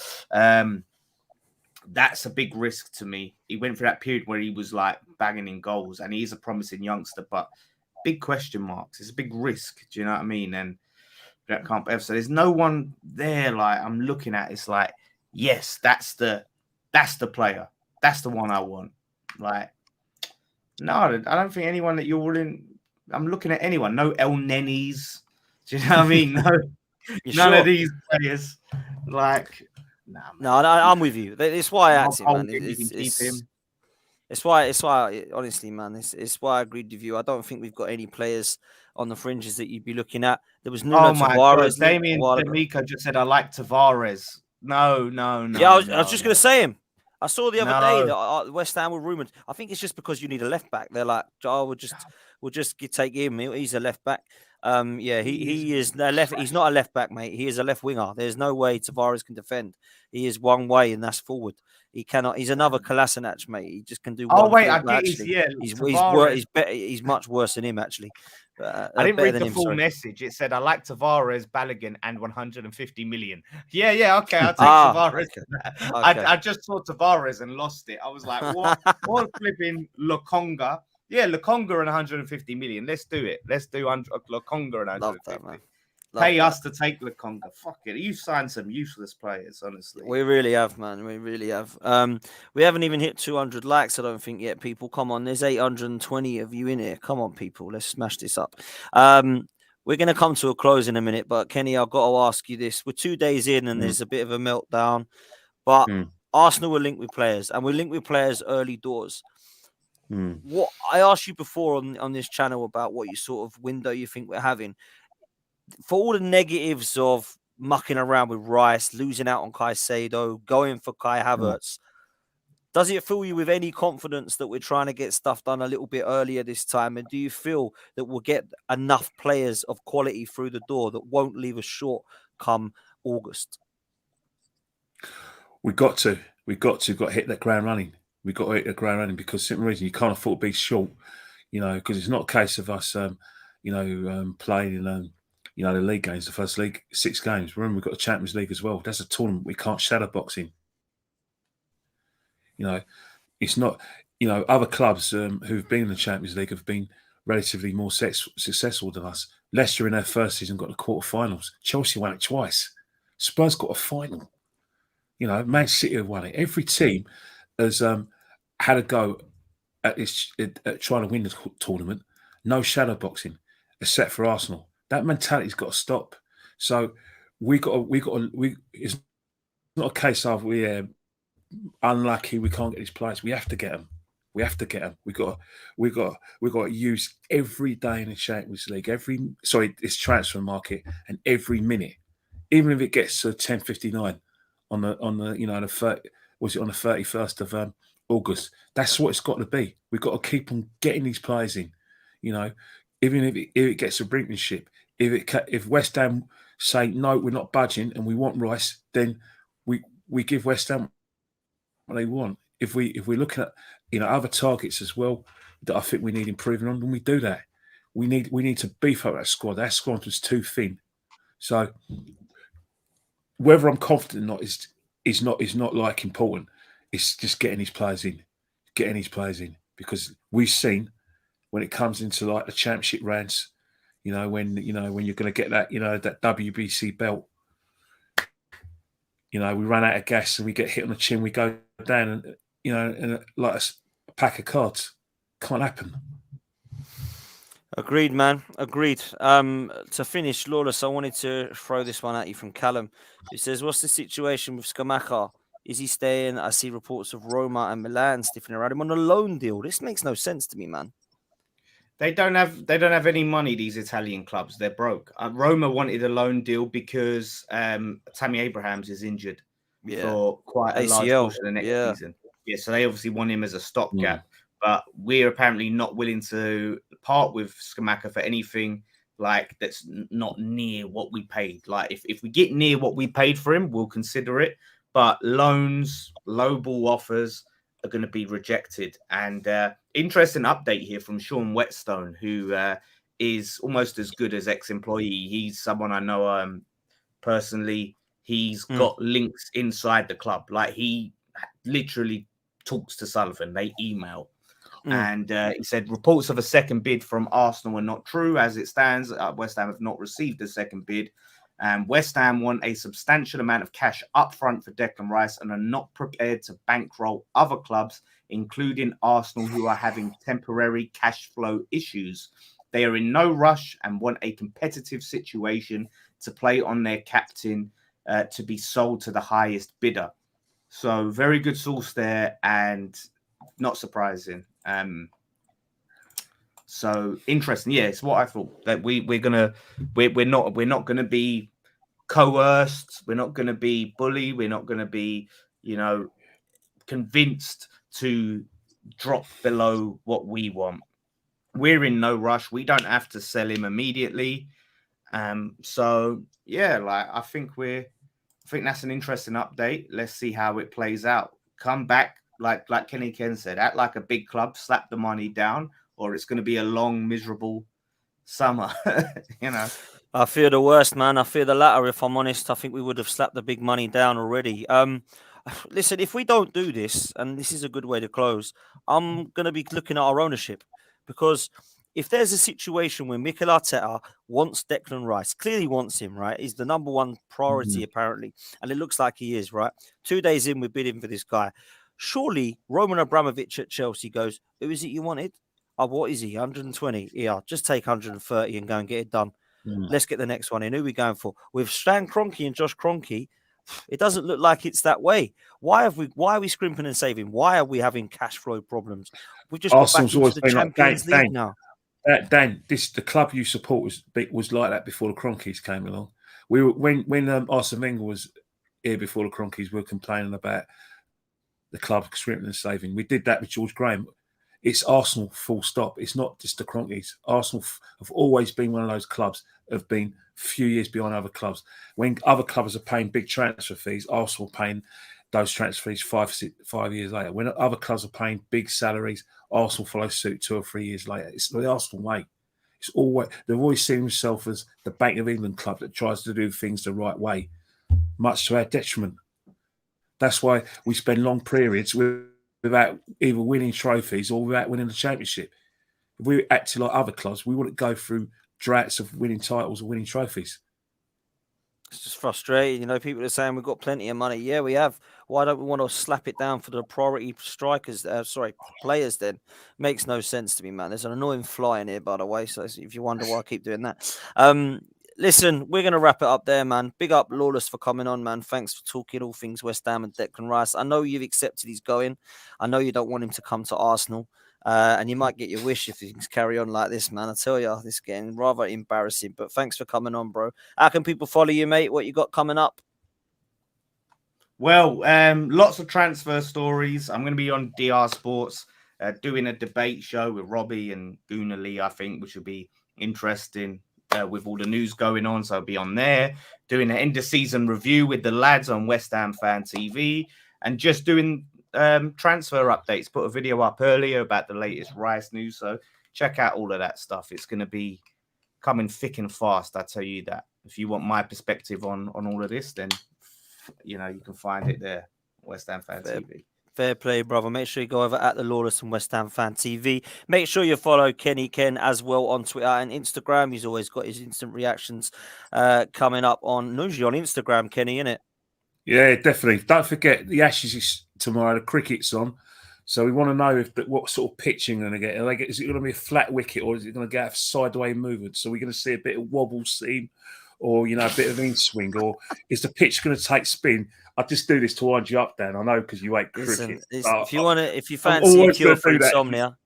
that's a big risk to me. He went through that period where he was like banging in goals, and he's a promising youngster, but big question marks. It's a big risk. Do you know what I mean? And that can't be. So there's no one there. Like I'm looking at. It's like, yes, that's the player. That's the one I want. Like, no, I don't think anyone that you're willing. I'm looking at anyone. No El Nenis. Do you know what I mean? No, none of these players. Like, no, I'm with you. It's why I asked him, man. It's why, honestly, man, it's why I agreed with you. I don't think we've got any players on the fringes that you'd be looking at. There was Nuno Tavares. Damien D'Amico just said, I like Tavares. No. Yeah, I was just going to say him. I saw the other day that West Ham were rumoured. I think it's just because you need a left back. They're like, we'll just take him. He's a left back. He is a left. He's not a left back, mate. He is a left winger. There's no way Tavares can defend. He is one way, and that's forward. He cannot. He's another Kolasinac, mate. He just can do. He's much worse than him, actually. I didn't read the full message. It said, I like Tavares, Balogun, and 150 million. Yeah, okay, I'll take Tavares. Okay. I just saw Tavares and lost it. I was like, what? What flipping Lokonga? Yeah, Lokonga and 150 million. Let's do it. Let's do Lokonga and 150. Love that, man. Pay us to take Lokonga. Fuck it. You've signed some useless players, honestly. We really have, man. We really have. We haven't even hit 200 likes, I don't think, yet, people. Come on. There's 820 of you in here. Come on, people. Let's smash this up. We're going to come to a close in a minute, but Kenny, I've got to ask you this. We're 2 days in and there's a bit of a meltdown, but Arsenal were linked with players, and we're linked with players early doors. What I asked you before on this channel about what you sort of window you think we're having. For all the negatives of mucking around with Rice, losing out on Caicedo, going for Kai Havertz, does it fill you with any confidence that we're trying to get stuff done a little bit earlier this time? And do you feel that we'll get enough players of quality through the door that won't leave us short come August? We've got to hit that ground running. We've got to hit the ground running because simple reason you can't afford to be short, because it's not a case of us, playing you know, the league games, the first league 6 games. Remember, we've got the Champions League as well. That's a tournament we can't shadow box in. You know, it's not. You know, other clubs who've been in the Champions League have been relatively more successful than us. Leicester in their first season got the quarterfinals. Chelsea won it twice. Spurs got a final. You know, Man City have won it. Every team has had a go at trying to win the tournament. No shadow boxing, except for Arsenal. That mentality's got to stop. So it's not a case of we're unlucky we can't get these players. We have to get them. We have to get them. We got to use every day in the Champions League, this transfer market, and every minute, even if it gets to 10:59 on the the 30, was it on the 31st of August? That's what it's got to be. We've got to keep on getting these players in. You know, even if it gets a brinkmanship, if West Ham say no, we're not budging, and we want Rice, then we give West Ham what they want. If we're looking at other targets as well that I think we need improving on, then we do that. We need to beef up that squad. That squad was too thin. So whether I'm confident or not is not like important. It's just getting these players in, because we've seen when it comes into like the championship rounds, when you're going to get that that WBC belt, we run out of gas and we get hit on the chin, we go down and and like a pack of cards. Can't happen. Agreed, man. Agreed. To finish, Lawless, I wanted to throw this one at you from Callum. He says, what's the situation with Scamacca? Is he staying? I see reports of Roma and Milan sniffing around him on a loan deal. This makes no sense to me, man. They don't have any money, these Italian clubs. They're broke. Roma wanted a loan deal because Tammy Abrahams is injured for quite a large portion of the next season. Yeah, so they obviously want him as a stopgap. But we're apparently not willing to part with Scamacca for anything like that's not near what we paid. Like if we get near what we paid for him, we'll consider it. But loans, lowball offers are going to be rejected. And interesting update here from Sean Whetstone, who is almost as good as ex-employee. He's someone I know personally. He's got links inside the club. Like he literally talks to Sullivan. They email. And he said reports of a second bid from Arsenal are not true. As it stands, West Ham have not received the second bid. West Ham want a substantial amount of cash up front for Declan Rice and are not prepared to bankroll other clubs, including Arsenal, who are having temporary cash flow issues. They are in no rush and want a competitive situation to play on their captain to be sold to the highest bidder. So very good source there and not surprising. So interesting. Yeah, it's what I thought, that we're not gonna be coerced, we're not gonna be bullied, we're not gonna be, convinced to drop below what we want. We're in no rush. We don't have to sell him immediately. So yeah, I think that's an interesting update. Let's see how it plays out. Come back. Like Kenny Ken said, act like a big club, slap the money down, or it's going to be a long, miserable summer. I fear the worst, man. I fear the latter. If I'm honest, I think we would have slapped the big money down already. Listen, if we don't do this, and this is a good way to close, I'm going to be looking at our ownership, because if there's a situation where Mikel Arteta wants Declan Rice, clearly wants him, right? He's the number one priority, apparently, and it looks like he is, right? 2 days in, we're bidding for this guy. Surely Roman Abramovich at Chelsea goes, who is it you wanted? Oh, what is he? 120? Yeah, just take 130 and go and get it done. Let's get the next one in. Who are we going for? With Stan Kroenke and Josh Kroenke, it doesn't look like it's that way. Why are we scrimping and saving? Why are we having cash flow problems? We've just Arsenal's got back into the Champions League now. Dan, the club you support was like that before the Kroenkes came along. We were when Arsene Wenger was here before the Kroenkes, we were complaining about the club scrimping and saving. We did that with George Graham. It's Arsenal, full stop. It's not just the Kroenkes. Arsenal have always been one of those clubs that have been a few years behind other clubs. When other clubs are paying big transfer fees, Arsenal are paying those transfer fees 5 years later. When other clubs are paying big salaries, Arsenal follow suit 2 or 3 years later. It's the Arsenal way. they've always seen themselves as the Bank of England club that tries to do things the right way, much to our detriment. That's why we spend long periods without either winning trophies or without winning the championship. If we acted like other clubs, we wouldn't go through droughts of winning titles or winning trophies. It's just frustrating. You know, people are saying we've got plenty of money. Yeah, we have. Why don't we want to slap it down for the priority players then? Makes no sense to me, man. There's an annoying fly in here, by the way. So if you wonder why I keep doing that. Listen, we're going to wrap it up there, man. Big up Lawless for coming on, man. Thanks for talking all things West Ham and Declan Rice. I know you've accepted he's going. I know you don't want him to come to Arsenal. And you might get your wish if things carry on like this, man. I tell you, this is getting rather embarrassing. But thanks for coming on, bro. How can people follow you, mate? What you got coming up? Well, lots of transfer stories. I'm going to be on DR Sports doing a debate show with Robbie and Guna Lee, I think, which will be interesting with all the news going on. So I'll be on there doing an end of season review with the lads on West Ham Fan TV and just doing transfer updates. Put a video up earlier about the latest Rice news. So check out all of that stuff. It's going to be coming thick and fast. I tell you that. If you want my perspective on all of this, then you know you can find it there. West Ham Fan TV. Fair play, brother. Make sure you go over at the Lawless and West Ham Fan TV. Make sure you follow Kenny Ken as well on Twitter and Instagram. He's always got his instant reactions coming up usually on Instagram, Kenny, innit? Yeah, definitely. Don't forget the Ashes is tomorrow. The cricket's on. So we want to know what sort of pitching they're going to get. Is it going to be a flat wicket or is it going to get a sideways movement? So we're going to see a bit of wobble seam or, a bit of in swing, or is the pitch going to take spin? I just do this to wind you up, Dan. I know because you hate cricket. If you fancy a cure for insomnia,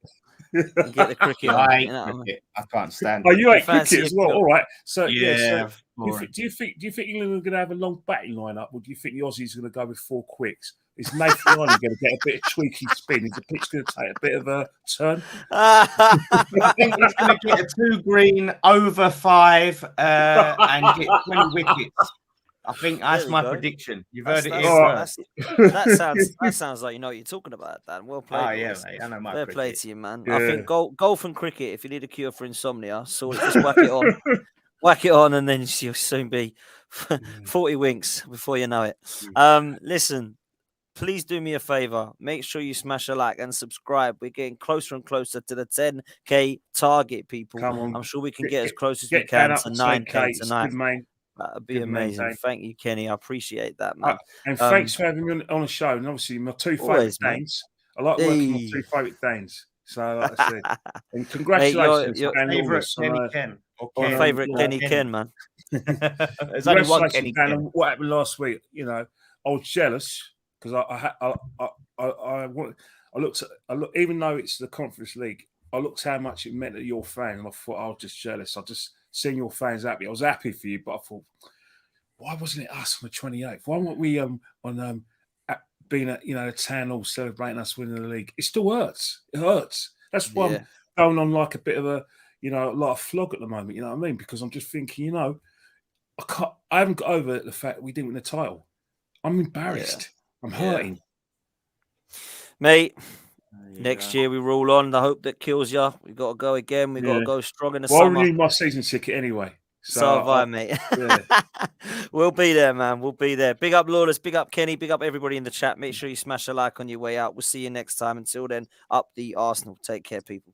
you get the cricket on. I can't stand it. Oh, you hate cricket as well. All right. So yeah. So do you think England are going to have a long batting lineup, or do you think the Aussies are going to go with 4 quicks? Is Nathan Lyon going to get a bit of tweaky spin? Is the pitch going to take a bit of a turn? I think he's going to get a 2 green over 5 and get 20 wickets. I think that's my prediction. You've heard it here. That sounds like you know what you're talking about, Dan. Well played. Oh, yeah, mate. I know my Fair cricket. play to you, man. Yeah. I think golf and cricket, if you need a cure for insomnia, so just whack it on, and then you'll soon be 40 winks before you know it. Listen, please do me a favor. Make sure you smash a like and subscribe. We're getting closer and closer to the 10K target, people. Come on. I'm sure we can get as close as we can to 9K tonight. Good, that'd be amazing. Maintain. Thank you, Kenny. I appreciate that, man. And thanks for having me on the show. And obviously, my 2 favourite Danes. I like working with 2 favourite Danes. So, like I said, and congratulations, your favourite Kenny Ken. My favourite Kenny Ken, man. There's only one Kenny Ken. What happened last week? I was jealous because I looked, even though it's the Conference League, I looked how much it meant to your fans, and I thought I was just jealous. I just seen your fans happy. I was happy for you, but I thought, why wasn't it us on the 28th? Why weren't we being at a town hall celebrating us winning the league? It still hurts. It hurts. That's why I'm going on like a bit of a like a flog at the moment. You know what I mean? Because I'm just thinking, I haven't got over the fact that we didn't win the title. I'm embarrassed. I'm hurting, mate. Next year we roll on. The hope that kills you. We got to go again. We got to go strong in the summer. I renewed my season ticket anyway. So have I, mate. Yeah. We'll be there, man. We'll be there. Big up Lawless. Big up Kenny. Big up everybody in the chat. Make sure you smash a like on your way out. We'll see you next time. Until then, up the Arsenal. Take care, people.